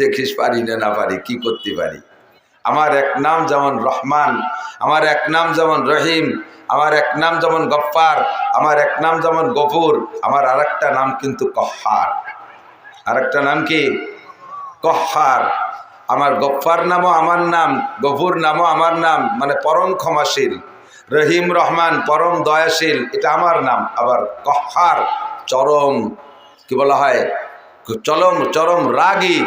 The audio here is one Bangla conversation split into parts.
দেখিস পারি না পারি, কি করতে পারি। আমার এক নাম যেমন রহমান, আমার এক নাম যেমন রহিম, আমার এক নাম যেমন গফফার, আমার এক নাম যেমন গফুর, আমার আরেকটা নাম কিন্তু কহ্হার। আরেকটা নাম কি? কহ্হার। আমার গফফার নামও আমার নাম, গফুর নামও আমার নাম, মানে পরম ক্ষমাশীল। রহিম রহমান পরম দয়াশীল, এটা আমার নাম। আবার কহ্হার চরম, কি বলা হয়, চরম চরম রাগী,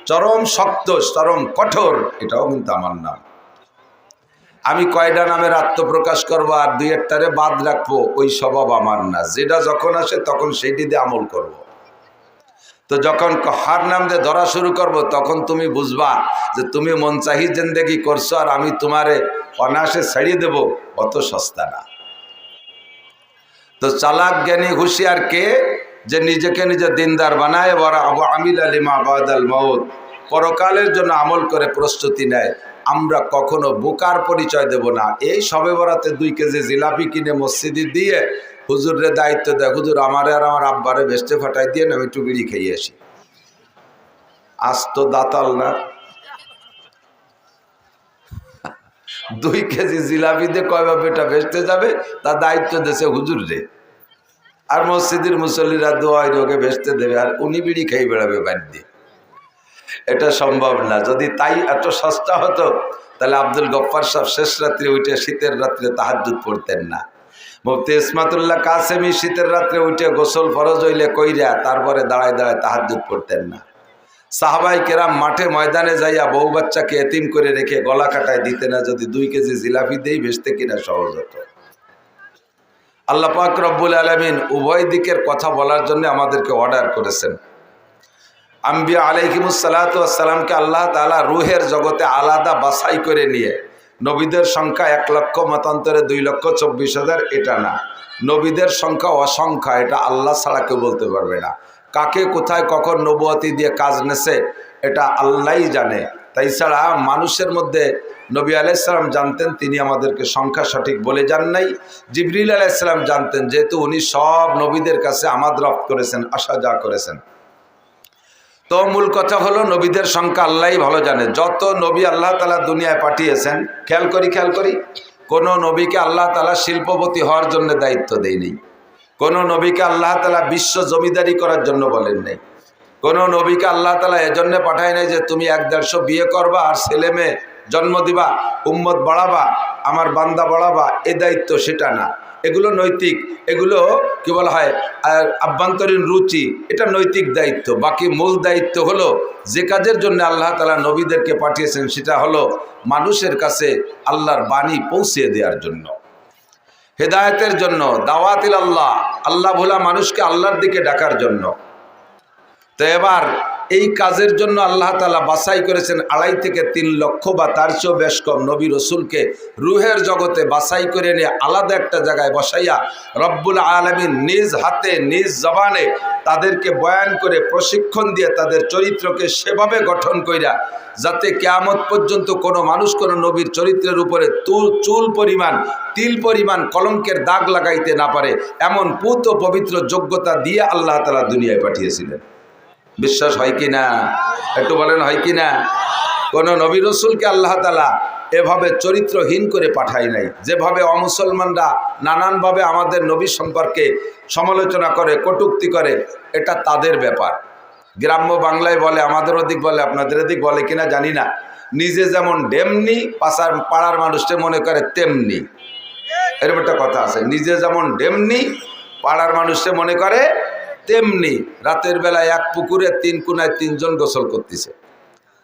চরম শক্ত, চরম কঠোর, এটাও কিন্তু আমার নাম। আমি কয়টা নামের আত্মপ্রকাশ করবো আর দুই একটারে বাদ রাখবো, ওই স্বভাব আমার না। যেটা যখন আসে তখন সেইটি দিয়ে আমল করব। তো যখন কহ্হার নাম দিয়ে ধরা শুরু করব, তখন তুমি বুঝবা যে তুমি মন চাহি জিন্দেগি করছো আর আমি তোমারে অনায়াসে ছাড়িয়ে দেব, অত সস্তা না। তো চালাক জ্ঞানী হুঁশিয়ার কে? যে নিজেকে নিজে দিনদার বানায়, ওরা আবু আমিল আলিমা বাদাল মউত, পরকালের জন্য আমল করে প্রস্তুতি নেয়। আমরা কখনো বোকার পরিচয় দেব না। এই সবে বরাতে 2 কেজি জিলাপি কিনে মসজিদে দিয়ে হুজুরের দায়িত্ব দেয়, হুজুর আমারে আর আমার আব্বারে বেস্টে ফাটাই দিয়ে আমি একটু বিড়ি খেয়ে আসি। আজ তো দাতাল না, 2 কেজি জিলাপি দিয়ে কয়ভাবে এটা বেচতে যাবে, তার দায়িত্ব দিয়েছে হুজুর রে। আর মসজিদের মুসল্লিরা দোয়াই রোগে বেচতে দেবে, আর উনি বিড়ি খেয়ে বেড়াবে বাড়ি দিয়ে। এটা সম্ভব না। যদি তাই এত সস্তা হতো, তাহলে আব্দুল গফফার সাহেব শেষ রাত্রে উঠে শীতের রাত্রে তাহাজ্জুদ পড়তেন না। মুফতি ইসমাতুল্লাহ কাসেমি শীতের রাত্রে উঠে গোসল ফরজ হইলে কইরা তারপরে দাঁড়ায় দাঁড়ায় তাহাজ্জুদ পড়তেন না। সাহাবাই কেরাম মাঠে ময়দানে যাইয়া বউ বাচ্চাকে এতিম করে রেখে গলা কাটায় দিতে না, যদি 2 কেজি জিলাপি দেই বেচতে কিনা সহজ হতো। আল্লাহ পাক রব্বুল আলামিন উভয় দিকের কথা বলার জন্য আমাদেরকে অর্ডার করেছেন। আম্বিয়া আলাইহিমুসসালাতু ওয়াসসালামকে আল্লাহ তাআলা রুহের জগতে আলাদা বাছাই করে নিয়ে, নবীদের সংখ্যা 1 লক্ষ, মতান্তরে 2,24,000, এটা না। নবীদের সংখ্যা অসংখ্য, এটা আল্লাহ ছাড়া কেউ বলতে পারবে না। কাকে কোথায় কখন নবুয়তি দিয়ে কাজ নেছে এটা আল্লাহই জানে। তাই ছাড়া মানুষের মধ্যে নবী আলাইহিস সালাম জানতেন, তিনি আমাদেরকে সংখ্যা সঠিক বলে যান নাই। জিবরিল আলাইহিস সালাম জানতেন, যেহেতু উনি সব নবীদের কাছে আমাদ রপ্ত করেছেন, আসা যা করেছেন। তো মূল কথা হলো নবীদের সংখ্যা আল্লাহই ভালো জানে। যত নবী আল্লাহ তাআলা দুনিয়ায় পাঠিয়েছেন, খেয়াল করি, কোন নবীকে আল্লাহ তাআলা শিল্পপতি হওয়ার জন্য দায়িত্ব দেয়নি। কোন নবীকে আল্লাহ তাআলা বিশ্ব জমিদারি করার জন্য বলেন নাই। কোন নবীকে আল্লাহ তাআলা এজন্য পাঠায় নাই যে তুমি 1-150 বিয়ে করবা আর ছেলে মেয়ে জন্ম দিবা, উম্মত বাড়াবা, আমার বান্দা বাড়াবা, এ দায়িত্ব সেটা না। এগুলো নৈতিক, এগুলো কি বলা হয় আভ্যন্তরীণ রুচি, এটা নৈতিক দায়িত্ব। বাকি মূল দায়িত্ব হলো যে কাজের জন্য আল্লাহ তাআলা নবীদেরকে পাঠিয়েছেন, সেটা হলো মানুষের কাছে আল্লাহর বাণী পৌঁছে দেওয়ার জন্য, হেদায়েতের জন্য, দাওয়াতিল আল্লাহ, আল্লাহ ভোলা মানুষকে আল্লাহর দিকে ডাকার জন্য। তো এবার এই কাজের জন্য আল্লাহ তাআলা বাছাই করেছেন 2.5 থেকে 3 লক্ষ বা তার চেয়েও বেশ কম নবী রসুলকে রুহের জগতে বাছাই করে নিয়ে আলাদা একটা জায়গায় বসাইয়া রব্বুল আলামিন নিজ হাতে নিজ জবানে তাদেরকে বয়ান করে প্রশিক্ষণ দিয়ে তাদের চরিত্রকে সেভাবে গঠন কইরা, যাতে কিয়ামত পর্যন্ত কোনো মানুষ কোনো নবীর চরিত্রের উপরে চুল পরিমাণ, তিল পরিমাণ কলঙ্কের দাগ লাগাইতে না পারে, এমন পুত ও পবিত্র যোগ্যতা দিয়ে আল্লাহ তাআলা দুনিয়ায় পাঠিয়েছিলেন। বিশ্বাস হয় কি না? একটু বলেন, হয় কি না? কোন নবী রসুলকে আল্লাহ তাআলা এভাবে চরিত্রহীন করে পাঠায় নাই। যেভাবে অমুসলমানরা নানানভাবে আমাদের নবী সম্পর্কে সমালোচনা করে, কটূক্তি করে, এটা তাদের ব্যাপার। গ্রাম্য বাংলায় বলে, আমাদের ওদিক বলে, আপনাদের ওদিক বলে কিনা জানি না, নিজে যেমন ডেমনি পাড়ার মানুষটা মনে করে তেমনি। এরকম একটা কথা আছে, নিজে যেমন ডেমনি পাড়ার মানুষটা মনে করে তেমনি। রাতের বেলায় এক পুকুরে 3 কোনায় 3 জন গোসল করতেছে,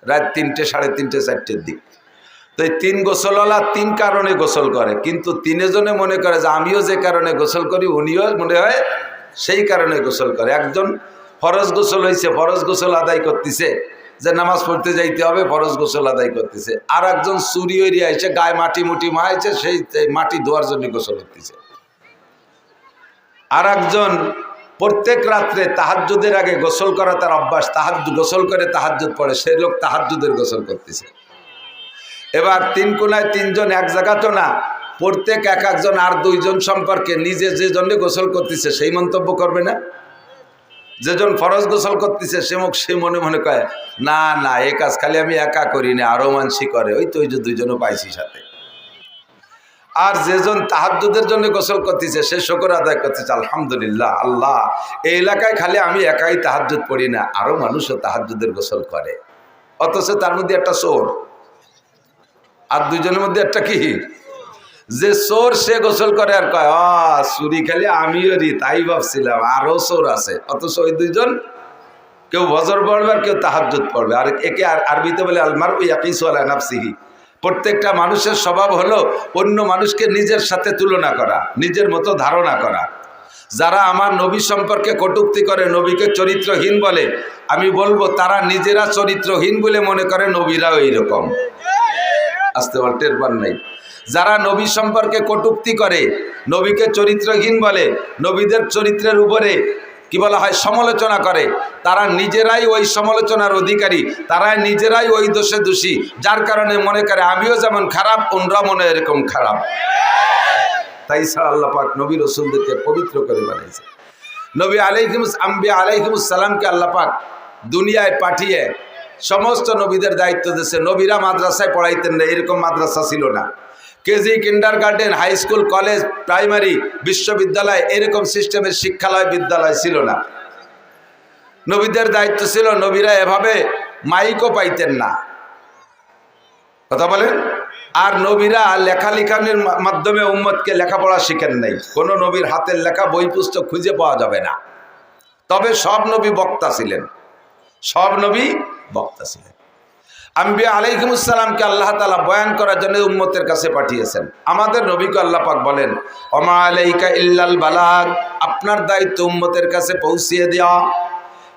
রাত 3টে, 3:30, 4টের দিক। তো এই 3 গোসলওয়ালা 3 কারণে গোসল করে, কিন্তু 3 জনে মনে করে যে আমিও যে কারণে গোসল করি উনিও মনে হয় সেই কারণে গোসল করে। একজন ফরজ গোসল হয়েছে, ফরজ গোসল আদায় করতেছে, যে নামাজ পড়তে যাইতে হবে, ফরজ গোসল আদায় করতেছে। আর একজন চুরি এরিয়া এসে গায়ে মাটি মুটি মাইছে, সেই মাটি ধোয়ার জন্য গোসল করতেছে। আর একজন প্রত্যেক রাত্রে তাহাজ্জুদের আগে গোসল করা তার অভ্যাস, গোসল করে তাহাজ্জুদ পড়ে, সেই লোক তাহাজ্জুদের গোসল করতেছে। এবার 3 কোনায় 3 জন এক জায়গা তো না, প্রত্যেক একজন আর 2 জন সম্পর্কে নিজে যে জন্য গোসল করতেছে সেই মন্তব্য করবে না? যেজন ফরজ গোসল করতেছে সে মনে মনে কয় না না এ কাজ খালি আমি একা করি না, আরো মানসি করে, ওই তো ওই যে দুইজনও পাইছি সাথে। আর যেজন তাহাজ্জুদের জন্য গোসল করতেছে সে শুকর আদায় করতেছে, আলহামদুলিল্লাহ আল্লাহ এই এলাকায় খালি আমি একাই তাহাজ্জুদ পড়ি না, আরো মানুষও তাহাজ্জুদের গোসল করে। অথচ তার মধ্যে একটা চোর, আর দুইজনের মধ্যে একটা কি, যে চোর সে গোসল করে আর কয় চুরি খালি আমিও রি তাই ভাবছিলাম, আরো চোর আছে। অথচ ওই দুইজন কেউ ফজর পড়বে আর কেউ তাহাজ্জুদ পড়বে। আর একে আর আরবিতে বলে আলমারউ ইয়াকিসু আলা নাফসিহি। প্রত্যেকটা মানুষের স্বভাব হলো অন্য মানুষকে নিজের সাথে তুলনা করা, নিজের মতো ধারণা করা। যারা আমার নবী সম্পর্কে কটূক্তি করে, নবীকে চরিত্রহীন বলে, আমি বলবো তারা নিজেরা চরিত্রহীন বলে মনে করে নবীরাও এইরকম। আসতে বল টের পান নাই? যারা নবী সম্পর্কে কটূক্তি করে, নবীকে চরিত্রহীন বলে, নবীদের চরিত্রের উপরে কি বলা হয় সমালোচনা করে, তারা নিজেরাই ওই সমালোচনার অধিকারী, তারাই নিজেরাই ওই দোষে দোষী, যার কারণে মনে করে আমিও যেমন খারাপ ওনরা মনে এরকম খারাপ। তাই আল্লাহ পাক নবী রাসূলদেরকে পবিত্র করে বানিয়েছে। নবী আলাইহিmus সালামকে আল্লাহ পাক দুনিয়ায় পাঠিয়ে সমস্ত নবীদের দায়িত্ব দিয়েছে। নবীরা মাদ্রাসায় পড়াইতেন না, এরকম মাদ্রাসা ছিল না। KG, kindergarten, high school, college, primary, বিশ্ববিদ্যালয় এরকম সিস্টেমের শিক্ষালয় বিদ্যালয় ছিল না। নবীদের দায়িত্ব ছিল, নবীরা এভাবে মাইকও পাইতেন না, কথা বলেন। আর নবীরা লেখালেখানির মাধ্যমে উম্মতকে লেখাপড়া শিখেন নাই। কোনো নবীর হাতের লেখা বই পুস্তক খুঁজে পাওয়া যাবে না। তবে সব নবী বক্তা ছিলেন, সব নবী বক্তা ছিলেন। আম্বিয়া আলাইহিমুস সালামকে আল্লাহ তাআলা বয়ান করার জন্য উম্মতের কাছে পাঠিয়েছেন। আমাদের নবীকে আল্লাহ পাক বলেন ওমা আলাইকা ইল্লাল বালাগ, আপনার দায়িত্ব উম্মতের কাছে পৌঁছিয়ে দেওয়া।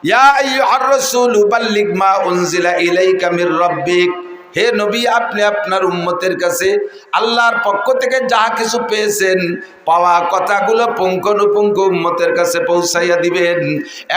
ইয়া আইয়ুহার রাসূলু বাল্লিগ মা উনজিলা ইলাইকা মির রাব্বিক, হে নবী আপনি আপনার উম্মতের কাছে আল্লাহর পক্ষ থেকে যা কিছু পেয়েছেন পাওয়া কথাগুলো পুঙ্খানুপুঙ্খ উম্মতের কাছে পৌঁছাইয়া দিবেন।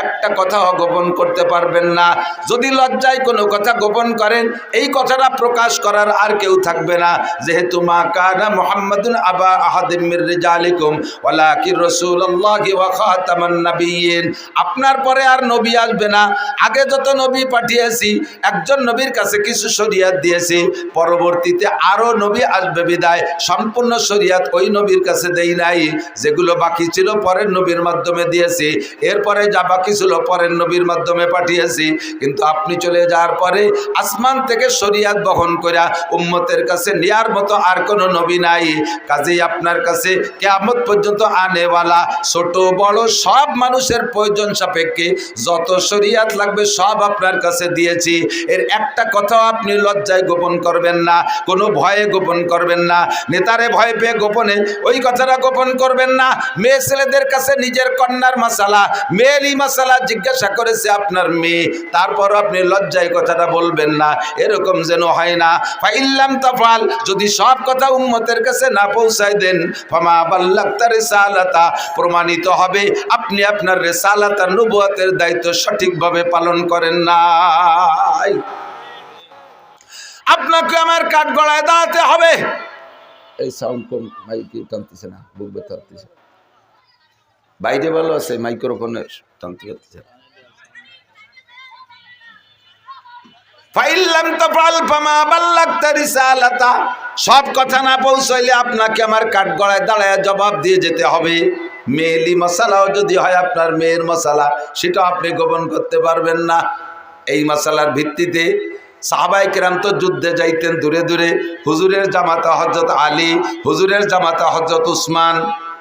একটা কথাও গোপন করতে পারবেন না। যদি লজ্জায় কোনো কথা গোপন করেন এই কথাটা প্রকাশ করার আর কেউ থাকবে না। যেহেতু মা কানা মুহাম্মাদুন আবা আহাদিম মির রিজালিকুম ওয়ালাকিন রাসূলুল্লাহি ওয়া খাতামান নাবিয়্যিন, আপনার পরে আর নবী আসবে না। আগে যত নবী পাঠিয়েছি একজন নবীর কাছে কিছু শরীয়ত দিয়েছি, পরবর্তীতে আরো নবী আসবে বিদায় সম্পূর্ণ শরীয়ত ওই নবীর কাছে দেই নাই। যেগুলো বাকি ছিল পরের নবীর মাধ্যমে দিয়েছি, এরপরে যা বাকি ছিল পরের নবীর মাধ্যমে পাঠিয়েছি। কিন্তু আপনি চলে যাওয়ার পরে আসমান থেকে শরীয়ত বহন কইরা উম্মতের কাছে নেয়ার মতো আর কোনো নবী নাই। কাজেই আপনার কাছে কিয়ামত পর্যন্ত আনেওয়ালা ছোট বড় সব মানুষের প্রয়োজন সাপেক্ষে যত শরীয়ত লাগবে সব আপনার কাছে দিয়েছি। এর একটা কথাও আপনি লজ্জায় গোপন করবেন না, কোনো ভয়ে গোপন করবেন না। নেতারে ভয় পেয়ে গোপনে ওই কথাটা গোপন করবেন না। মেয়ে ছেলেদের কাছে নিজের কন্যার মাসালা, মেয়েরই মাসালা জিজ্ঞাসা করেছে আপনার মেয়ে, তারপর আপনি লজ্জায় কথাটা বলবেন না, এরকম যেন হয় না। ফাইল্লাম তাফাল, যদি সব কথা উম্মতের কাছে না পৌঁছায় দেন, ফামা বাল্লাগতা রিসালাতা, প্রমাণিত হবে আপনি আপনার রিসালাত আর নবুয়তের দায়িত্ব সঠিকভাবে পালন করেন নাই। আপনাকে আমার কাঠ গড়ায় দাঁড়াতে হবে। এই সাউন্ড কম, মাইকে টানতেছে না, বুক ব্যথা হচ্ছে। বাইরে ভালো আছে, মাইক্রোফোনে টানতে হচ্ছে। ফাইল্লাম তাফাল ফামা বাল্লাগতা রিসালাতা, সব কথা না পৌঁছাইলে আপনাকে আমার কাঠ গড়ায় দাঁড়ায় জবাব দিয়ে যেতে হবে। মেয়েলি মশালাও যদি হয় আপনার মেয়ের মশালা, সেটা আপনি গোপন করতে পারবেন না। এই মশালার ভিত্তিতে সাহাবায়ে কেরাম তো যুদ্ধে যাইতেন দূরে দূরে। হুজুরের জামাতা হযরত আলী, হুজুরের জামাতা হযরত উসমান,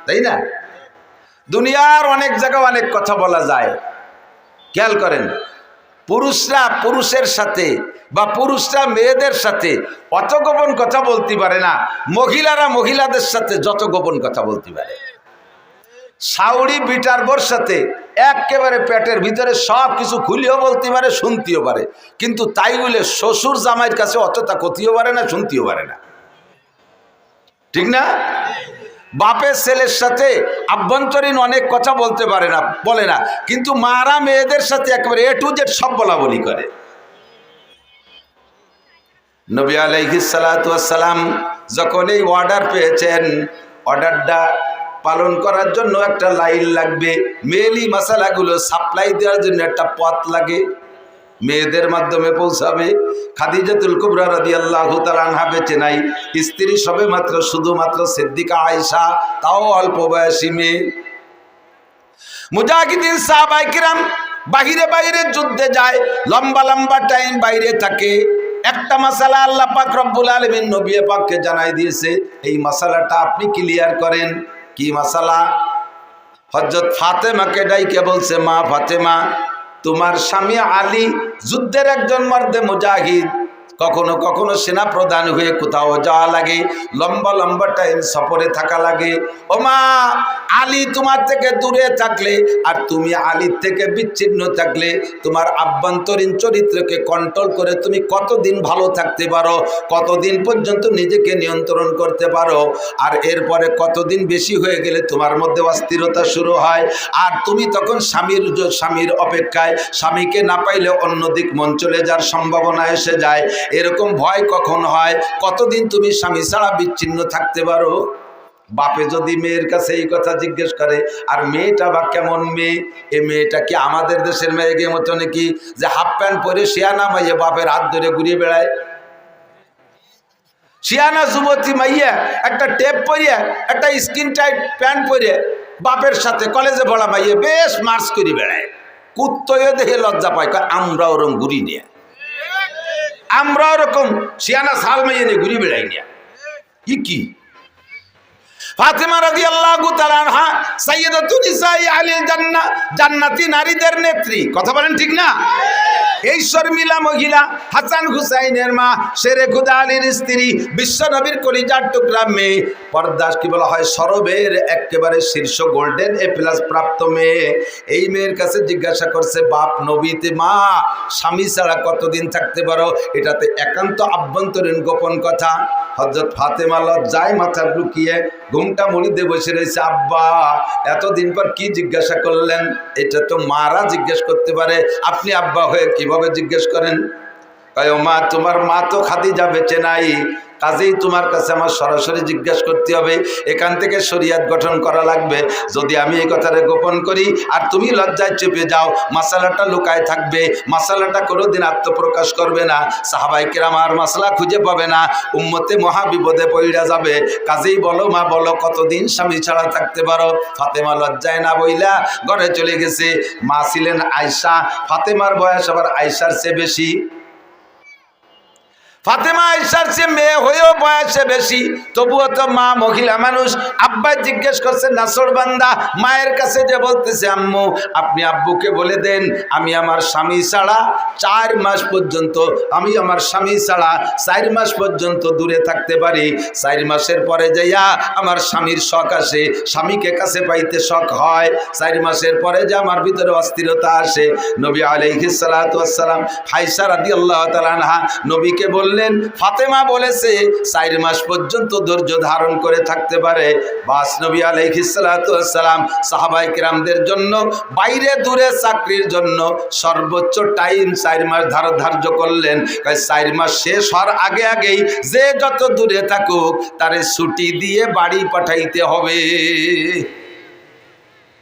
তাই না? দুনিয়ার অনেক জায়গায় অনেক কথা বলা যায়। খেয়াল করেন, পুরুষরা পুরুষের সাথে বা পুরুষরা মেয়েদের সাথে অত গোপন কথা বলতে পারে না, মহিলারা মহিলাদের সাথে যত গোপন কথা বলতে পারে। সাউরি বিটার বোর সাথে একেবারে পেটের ভিতরে সব কিছু খুলিও বলতে পারে, শুনতেও পারে, কিন্তু তাই বলে শ্বশুর জামাইয়ের কাছে অতটা কথিও পারে না, শুনতেও পারে না, ঠিক না? বাপের ছেলের সাথে আভ্যন্তরীণ অনেক কথা বলতে পারে না, বলে না, কিন্তু মারা মেয়েদের সাথে একেবারে এ টু জেড সব বলা বলি করে। নবী আলাইহিস সালাতু ওয়াস সালাম যখন এই অর্ডার পেয়েছেন, অর্ডারটা পালন করার জন্য একটা লাইন লাগবে, মেয়েলি মশালাগুলো সাপ্লাই দেওয়ার জন্য একটা পথ লাগে, মেয়েদের মাধ্যমে পৌঁছাবে। খাদিজাতুল কুবরা রাদিয়াল্লাহু তাআলা আনহা বেঁচে নাই, স্ত্রী সবে মাত্র শুধুমাত্র সিদ্দিকা আয়েশা, তাও অল্প বয়সী মেয়ে। মুজাহিদিন সাহাবায়ে কিরাম বাহিরে বাহিরে যুদ্ধে যায়, লম্বা লম্বা টাইম বাইরে থাকে। একটা মাসালা আল্লাহ পাক রব্বুল আলামিন নবী পাককে জানাই দিয়েছে, এই মাসালাটা আপনি ক্লিয়ার করেন। কি মাসালা? হযরত ফাতেমাকে ডাইকে বলছে, মা ফাতেমা, তোমার স্বামী আলী যুদ্ধের একজন মর্দে মুজাহিদ, কখনো কখনো সেনা প্রধান হয়ে কোথাও যাওয়া লাগে, লম্বা লম্বা টাইম সফরে থাকা লাগে। ও মা, আলী তোমার থেকে দূরে থাকলে আর তুমি আলীর থেকে বিচ্ছিন্ন থাকলে তোমার আভ্যন্তরীণ চরিত্রকে কন্ট্রোল করে তুমি কতদিন ভালো থাকতে পারো, কতদিন পর্যন্ত নিজেকে নিয়ন্ত্রণ করতে পারো, আর এরপরে কতদিন বেশি হয়ে গেলে তোমার মধ্যে অস্থিরতা শুরু হয়, আর তুমি তখন স্বামীর অপেক্ষায়, স্বামীকে না পাইলে অন্যদিক মন চলে যাওয়ার সম্ভাবনা এসে যায়। এরকম ভয় কখন হয়, কতদিন তুমি স্বামী ছাড়া বিচ্ছিন্ন থাকতে পারো? বাপে যদি মেয়ের কাছে এই কথা জিজ্ঞেস করে, আর মেয়েটা বা কেমন মেয়ে, এ মেয়েটা কি আমাদের দেশের মেয়েকে মতো নাকি যে হাফ প্যান্ট পরে শিয়ানা মাইয়া বাপের হাত ধরে ঘুরিয়ে বেড়ায়? শিয়ানা যুবতী মাইয়া একটা টেপ পরিয়ে, একটা স্কিন টাইট প্যান্ট পরে বাপের সাথে কলেজে পড়া মাইয়া বেশ মার্চ করে বেড়ায়, কুত্তয়ে দেখে লজ্জা পায়, আমরা ওরকম ঘুরি নিয়ে, আমরা ওরকম শিয়ানা সাল মাইয়া নিয়ে ঘুরি বেড়াই নিয়ে। কি ফাতেমা রাদিয়াল্লাহু তাআলা আনহা সাইয়্যিদাতুন নিসাই আহলিল জান্নাহ, জান্নাতি নারীদের নেত্রী, কথা বলেন ঠিক না? এই শর্মিলা মহিলা, হাসান হুসাইনের মা, শেরে খুদা আলীর স্ত্রী, বিশ্ব নবীর কলিজার টুকরা মেয়ে, পর্দাস কি বলা হয়, সরবের একেবারে শীর্ষ গোল্ডেন এ প্লাস প্রাপ্ত মেয়ে। এই মেয়ের কাছে জিজ্ঞাসা করছে, বাপ নবীতে মা, স্বামী ছাড়া কতদিন থাকতে পারো? এটাতে একান্ত আভ্যন্তরীণ গোপন কথা। হযরত ফাতেমা লজ্জায় মাথা লুকিয়ে ঘুমটা মুড়িতে বসে রয়েছে। আব্বা, এতদিন পর কি জিজ্ঞাসা করলেন? এটা তো মারা জিজ্ঞেস করতে পারে, আপনি আব্বা হয়ে কিভাবে জিজ্ঞেস করেন? কয়, মা, তোমার মা তো খাদিজা বেঁচে নাই, কাজেই তোমার কাছে আমার সরাসরি জিজ্ঞাসা করতে হবে, এখান থেকে শরীয়ত গঠন করা লাগবে। যদি আমি এই কথাটা গোপন করি আর তুমি লজ্জায় চেপে যাও, মাসালাটা লুকায় থাকবে, মাসালাটা কোনোদিন আত্মপ্রকাশ করবে না, সাহাবায়ে কেরাম আর মাসলা খুঁজে পাবে না, উম্মতে মহাবিপদে পড়ে যাবে। কাজেই বলো মা, বলো কতদিন স্বামী ছাড়া থাকতে পারো? ফাতেমা লজ্জায় না বইলা ঘরে চলে গেছে। মা ছিলেন আয়েশা, ফাতেমার বয়স আবার আয়েশার চেয়ে বেশি। ফাতেমা আয়েশার চেয়ে মেয়ে হয়েও বয়সে বেশি, তবুও তো মা মহিলা মানুষ। আব্বা জিজ্ঞেস করছে নাসর বান্দা, মায়ের কাছে যে বলতেছে, আম্মু আপনি আব্বুকে বলে দেন আমি আমার স্বামী ছাড়া 4 মাস পর্যন্ত, আমি আমার স্বামী ছাড়া 4 মাস পর্যন্ত দূরে থাকতে পারি। 4 মাসের পরে যাইয়া আমার স্বামীর শখ আসে, স্বামীকে কাছে পাইতে শখ হয়। 4 মাসের পরে যে আমার ভিতরে অস্থিরতা আসে। নবী আলাইহিস সালাতু ওয়াস সালাম আয়েশা রাদিয়াল্লাহু তাআলা আনহা নবীকে বললেন, ফাতেমা বলেছে 4 মাস পর্যন্ত ধৈর্য ধারণ করে থাকতে পারে। বাস নবী আলাইহিস সালাতু ওয়াস সালাম সাহাবায়ে কেরামদের জন্য বাইরে দূরে চাকরির জন্য সর্বোচ্চ টাইম 4 মাস ধার্য করলেন। 4 মাস শেষ হওয়ার আগে আগেই যে যত দূরে থাকুক তারে ছুটি দিয়ে বাড়ি পাঠাইতে হবে।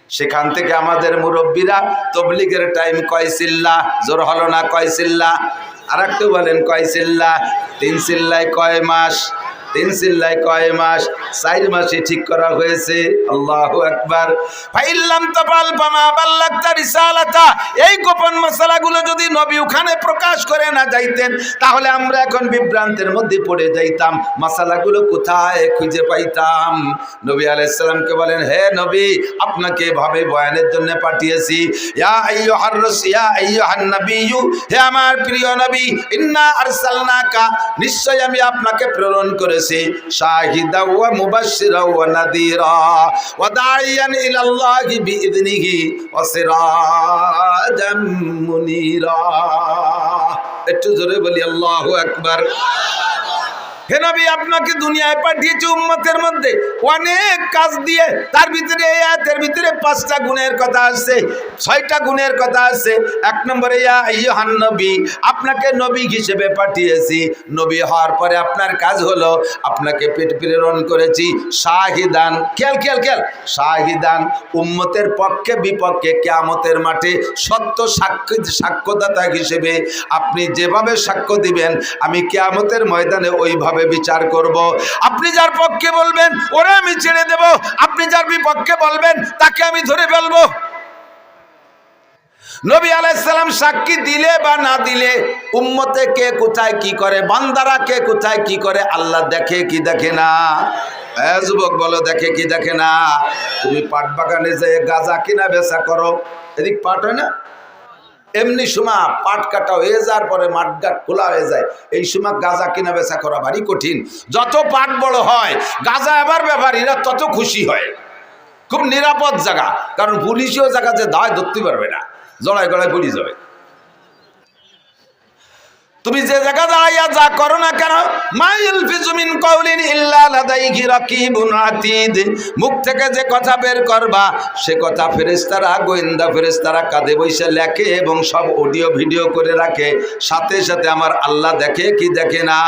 সেখান থেকে আমাদের মুরব্বীরা তবলিগের টাইম কয় চিল্লা, জোর হলো না, কয় চিল্লা? আর একটু বলেন, কয় চিল্লা? 3 চিল্লায় কয় মাস? 3 চিল্লায় কয় মাস? 4 মাসে ঠিক করা হয়েছে। আল্লাহু আকবার। ফাইল্লাম তাফাল ফামা বাল্লাগতা রিসালাতা। এই গোপন মশালাগুলো যদি নবী ওখানে প্রকাশ করে না যাইতেন, তাহলে আমরা এখন বিভ্রান্তের মধ্যে পড়ে যাইতাম, মশালাগুলো কোথায় খুঁজে পাইতাম? নবী আলাইহিস সালামকে বলেন, হে নবী, আপনাকে এভাবে বয়ানের জন্য পাঠিয়েছি। ইয়া আইয়ুহার রাসূল, ইয়া আইয়ুহান নাবিয়্যু, হে আমার প্রিয় নবী, ইন্না আরসালনাকা, নিশ্চয় আমি আপনাকে প্রেরণ করেছি শাহিদা ওয়া মুবাশশিরা ওয়া নাযীরা ওয়া দাঈয়ান ইলাল্লাহি বিইذনিহি ওয়া সিরাজাম মুনীরা। একটু জোরে বলি আল্লাহু আকবার। হে নবী আপনাকে দুনিয়ায় পাঠিয়েছি উম্মতের মধ্যে অনেক কাজ দিয়ে, তার ভিতরে এই আয়াতের ভিতরে 5টা গুণের কথা আছে, 6টা গুণের কথা আছে। 1 নম্বরে ইয়া আইয়ুহান নবী, আপনাকে নবী হিসেবে পাঠিয়েছি। নবী হওয়ার পরে আপনার কাজ হলো আপনাকে প্রেরণ করেছি শাহিদান, খেয়াল শাহিদান, উম্মতের পক্ষে বিপক্ষে কিয়ামতের মাঠে সত্য সাক্ষ্যদাতা হিসেবে আপনি যেভাবে সাক্ষ্য দিবেন আমি কিয়ামতের ময়দানে ওইভাবে বিচার করব। আপনি যার পক্ষে বলবেন ওরে আমি ছেড়ে দেব, আপনি যার বিপক্ষে বলবেন তাকে আমি ধরে ফেলবো। নবী আলাইহিস সালাম সাক্ষী দিলে বা না দিলে উম্মতে কে কোথায় কি করে, বান্দারা কে কোথায় কি করে আল্লাহ দেখে কি দেখে না? যুবক বলো দেখে কি দেখে না? তুমি পাট বাগানে যে গাঁজা কিনা বেচা করো, এদিক পাট হয় না, এমনি সময় পাট কাটা হয়ে যাওয়ার পরে মাঠঘাট খোলা হয়ে যায়, এই সময় গাঁজা কিনা বেচা করা ভারী কঠিন। যত পাট বড় হয় গাঁজা এবার ব্যাপারীরা তত খুশি হয়। খুব নিরাপদ জায়গা, কারণ পুলিশও জায়গা যে দায় ধরতে পারবে না, জড়ায় গড়ায় পুলিশ যাবে। তুমি যে জায়গা দাঁড়াইয়া যা করো না কেন, মা ইয়ালফিযু মিন কাওলিন ইল্লা লাদাইহি রাকিবুন আতীদ, মুখ থেকে যে কথা বের করবা সে কথা ফেরেশতারা, গোয়েন্দা ফেরেশতারা কাঁধে বসে লেখে এবং সব অডিও ভিডিও করে রাখে। সাথে সাথে আমার আল্লাহ দেখে কি দেখে না?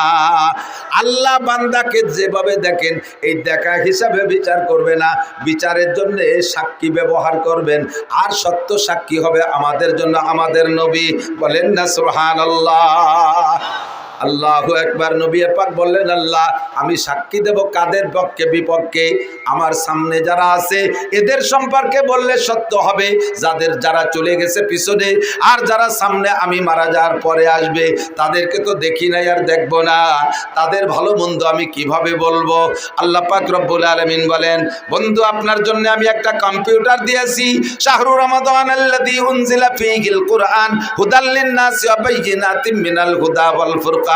আল্লাহ বান্দাকে যেভাবে দেখেন এই দেখা হিসাবে বিচার করবে না, বিচারের জন্য সাক্ষী ব্যবহার করবেন। আর সত্য সাক্ষী হবে আমাদের জন্য আমাদের নবী। বলেন না সুবহানাল্লাহ। আল্লাহু আকবার। নবী পাক বললেন আল্লাহ আমি সাক্ষী দেব কাদের পক্ষে বিপক্ষে? আমার সামনে যারা আছে এদের সম্পর্কে বললে সত্য হবে, যারা চলে গেছে পিছনে, আর যারা সামনে আমি মারা যাওয়ার পরে আসবে তাদেরকে তো দেখি নাই আর দেখব না, তাদের ভালো মন্দ আমি কিভাবে বলবো? আল্লাহ পাক রব্বুল আলামিন বলেন বন্ধু আপনার জন্য আমি একটা কম্পিউটার দিয়েছি, শাহরু রমাদান আল্লাযী উনজিলা ফীহিল কুরআন হুদাল লিন-নাসি ওয়া বাইয়িনাতিম মিনাল হুদা ওয়াল ফুরকান।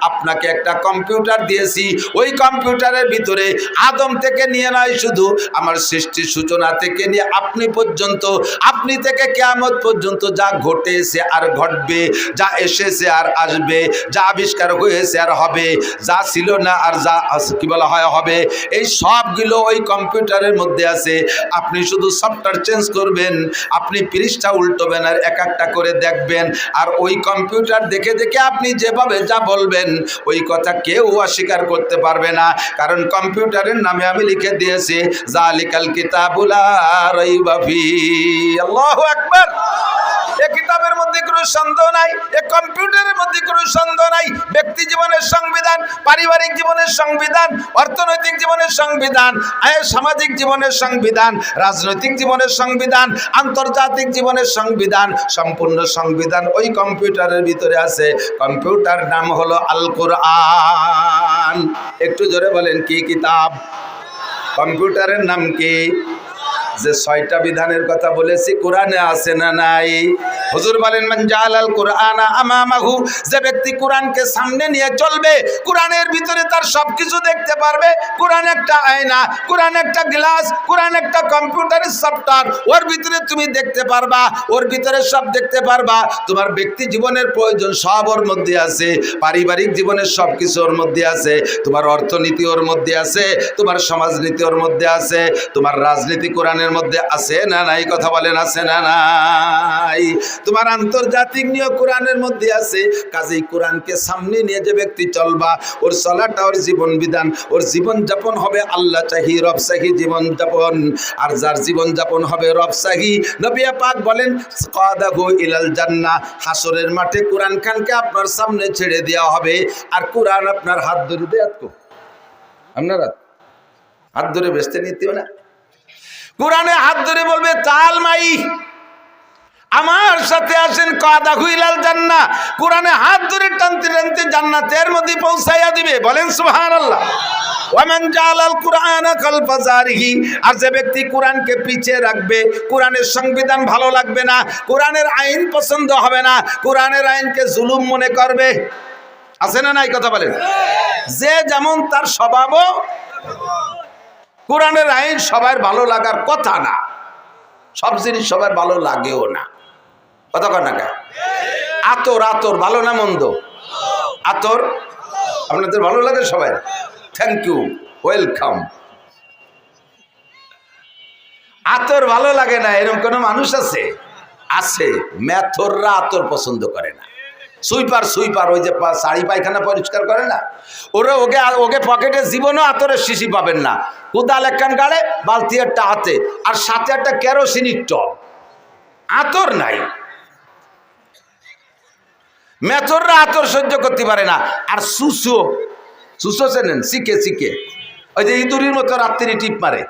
আপনাকে একটা কম্পিউটার দিয়েছি, ওই কম্পিউটারের ভিতরে আদম থেকে নিয়ে নয়, শুধু আমার সৃষ্টির সূচনা থেকে নিয়ে আপনি পর্যন্ত, আপনি থেকে কিয়ামত পর্যন্ত যা ঘটেছে আর ঘটবে, যা এসেছে আর আসবে, যা আবিষ্কার হয়েছে আর হবে, যা ছিল না আর যা কি বলা হয় হবে, এই সবগুলো ওই কম্পিউটারের মধ্যে আছে। আপনি শুধু সফটওয়্যার চেঞ্জ করবেন, আপনি পৃষ্ঠা উল্টোবেন আর এক একটা করে দেখবেন, আর ওই কম্পিউটার দেখে দেখে আপনি যেভাবে যা বলবেন ওই কথা কেউ অস্বীকার করতে পারবে না, কারণ কম্পিউটারের নামে আমি লিখে দিয়েছি জালিকাল কিতাবু লা রাইবা ফীহি। আল্লাহু আকবার। এই কিতাবের মধ্যে কোনো সন্দেহ নাই, এই কম্পিউটারের মধ্যে কোনো সন্দেহ নাই। ব্যক্তি জীবনের সংবিধান, পারিবারিক জীবনের সংবিধান, অর্থনৈতিক জীবনের সংবিধান, সামাজিক জীবনের সংবিধান, রাজনৈতিক জীবনের সংবিধান, আন্তর্জাতিক জীবনের সংবিধান, সম্পূর্ণ সংবিধান ওই কম্পিউটারের ভিতরে আছে। কম্পিউটার নাম হলো আল কোরআন। একটু জোরে বলেন কি কিতাব? কম্পিউটারের নাম কি? যে 6টা বিধানের কথা বলেছি কোরআনে আছে না নাই? হুজুর বলেন মান জাআলাল কুরআনা আমামাহু, যে ব্যক্তি কোরআনকে সামনে নিয়ে চলবে, কোরআনের ভিতরে তার সবকিছু দেখতে পারবে। কোরআন একটা আয়না, কোরআন একটা গ্লাস, কোরআন একটা কম্পিউটারের সফটওয়্যার, ওর ভিতরে তুমি দেখতে পারবা, ওর ভিতরে সব দেখতে পারবা। তোমার ব্যক্তি জীবনের প্রয়োজন সব ওর মধ্যে আছে, পারিবারিক জীবনের সব কিছু ওর মধ্যে আছে, তোমার অর্থনীতি ওর মধ্যে আছে, তোমার সমাজনীতি ওর মধ্যে আছে, তোমার রাজনীতি কোরআনের মধ্যে আছে না নাই? কথা বলেন আছে না নাই? তোমার আন্তর্জাতিক নিয়ম কোরআনের মধ্যে আছে। কাজেই কোরআনকে সামনে নিয়ে যে ব্যক্তি চলবা, ওর চলাটা, ওর জীবন বিধান, ওর জীবন যাপন হবে আল্লাহ চাহি রব চাহি জীবন যাপন। আর যার জীবন যাপন হবে রব চাহি, নবী পাক বলেন কাদাহু ইলাল জান্নাহ, হাসরের মাঠে কোরআন খানকে আপনার সামনে ছেড়ে দেওয়া হবে, আর কোরআন আপনার হাত ধরে দেয়াত কো আপনার হাত ধরে বেচতে নিতেও না, কোরআনে হাত ধরে বলবে তাল মাই আমার সাথে আসেন, কাদাহু ইলাল জান্নাহ, কোরআনে হাত ধরে টানতে টানতে জান্নাতের মধ্যে পৌঁছাইয়া দিবে। বলেন সুবহানাল্লাহ। ওয়ামান জাআলাল কুরআনা খালফা যারিহি, আর যে ব্যক্তি কোরআনকে পিছিয়ে রাখবে, কোরআনের সংবিধান ভালো লাগবে না, কোরআনের আইন পছন্দ হবে না, কোরআনের আইনকে জুলুম মনে করবে, আছে না নাই? কথা বলেন। যে যেমন তার স্বভাবও, কোরআনের আইন সবার ভালো লাগার কথা না, সব জিনিস সবার ভালো লাগেও না। কথা কর না কে? আতর, আতর ভালো না মন্দ? আতর আপনাদের ভালো লাগে সবাই? Thank you, welcome. আতর ভালো লাগে না এরকম কোনো মানুষ আছে? আছে। মেথররা আতর পছন্দ করে না। সুইপার ওই যে শাড়ি পায়খানা পরিষ্কার করে না, ওরা ওকে পকেটে জীবনও আতরের শিশি পাবেন না। কোদাল একখান গাড়ে, বালতি একটা হাতে, আর সাথে একটা কেরোসিনের টব, আতর নাই। মেথররা আতর সহ্য করতে পারে না। আর সুসো চেনেন? শিখে ওই যে ইঁদুরির মতো রাত্রি টিপ মারে,